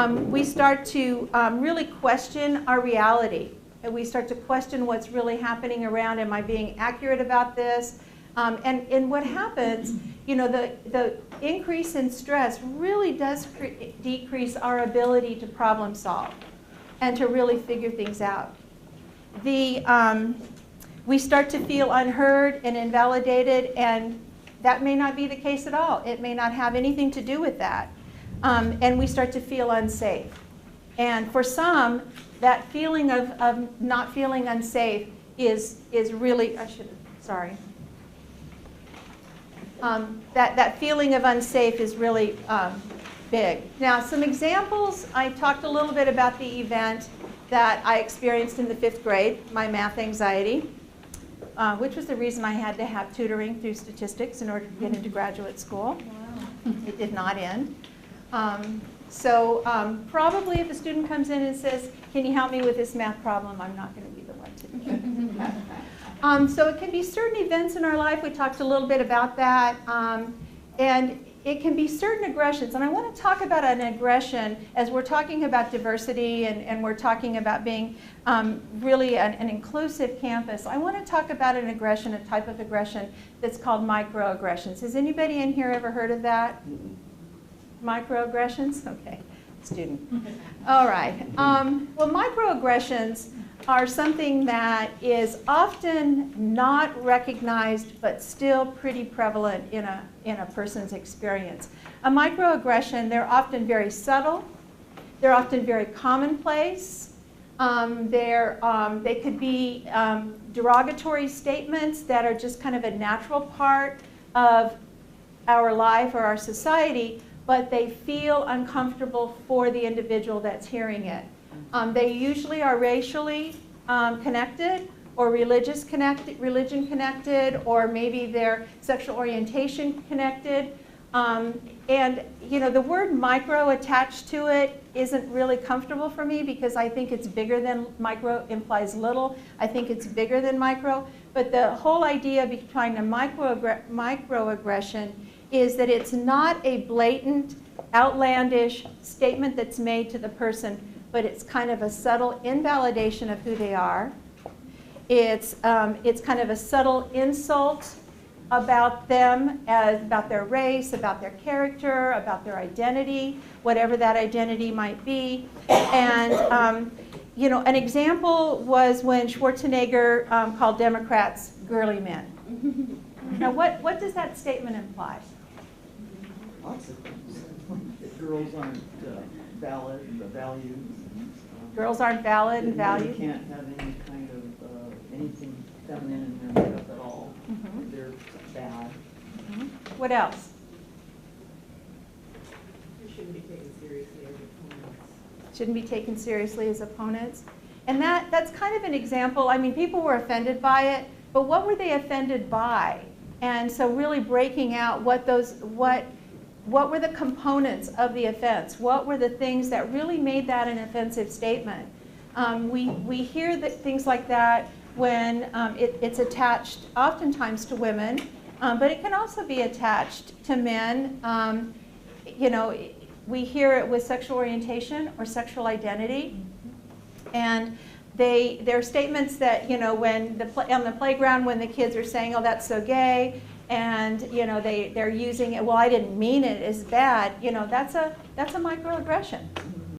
We start to really question our reality. And we start to question what's really happening around. Am I being accurate about this? And what happens, you know, the increase in stress really does decrease our ability to problem solve and to really figure things out. We start to feel unheard and invalidated, and that may not be the case at all. It may not have anything to do with that. And we start to feel unsafe. And for some, that feeling of not feeling unsafe is really, that feeling of unsafe is really big. Now, some examples, I talked a little bit about the event that I experienced in the 5th grade, my math anxiety, which was the reason I had to have tutoring through statistics in order to get into graduate school. Wow. It did not end. Probably if a student comes in and says, can you help me with this math problem, I'm not going to be the one to do that. So it can be certain events in our life. We talked a little bit about that. And it can be certain aggressions. And I want to talk about an aggression as we're talking about diversity and we're talking about being really an inclusive campus. I want to talk about an aggression, a type of aggression that's called microaggressions. Has anybody in here ever heard of that? Microaggressions? Okay, student. All right. Well, microaggressions are something that is often not recognized but still pretty prevalent in a person's experience. A microaggression, they're often very subtle. They're often very commonplace. They could be derogatory statements that are just kind of a natural part of our life or our society, but they feel uncomfortable for the individual that's hearing it. They usually are racially connected or religion connected, or maybe they're sexual orientation connected. And you know, the word micro attached to it isn't really comfortable for me because I think it's bigger than micro implies little. I think it's bigger than micro. But the whole idea behind a microaggression is that it's not a blatant, outlandish statement that's made to the person, but it's kind of a subtle invalidation of who they are. It's kind of a subtle insult about them, about their race, about their character, about their identity, whatever that identity might be. And you know, an example was when Schwarzenegger called Democrats girly men. Now, what does that statement imply? Lots of things. That girls aren't valid and valued. Girls aren't valid and valued. They can't have any kind of anything feminine in their makeup at all. Mm-hmm. They're bad. Mm-hmm. What else? They shouldn't be taken seriously as opponents. Shouldn't be taken seriously as opponents. And that's kind of an example. I mean, people were offended by it, but what were they offended by? And so really breaking out what were the components of the offense? What were the things that really made that an offensive statement? We hear things like that when it's attached oftentimes to women, but it can also be attached to men. You know, we hear it with sexual orientation or sexual identity. And they're statements that, you know, when on the playground when the kids are saying, oh, that's so gay, and you know they're using it, well, I didn't mean it as bad, you know, that's a microaggression.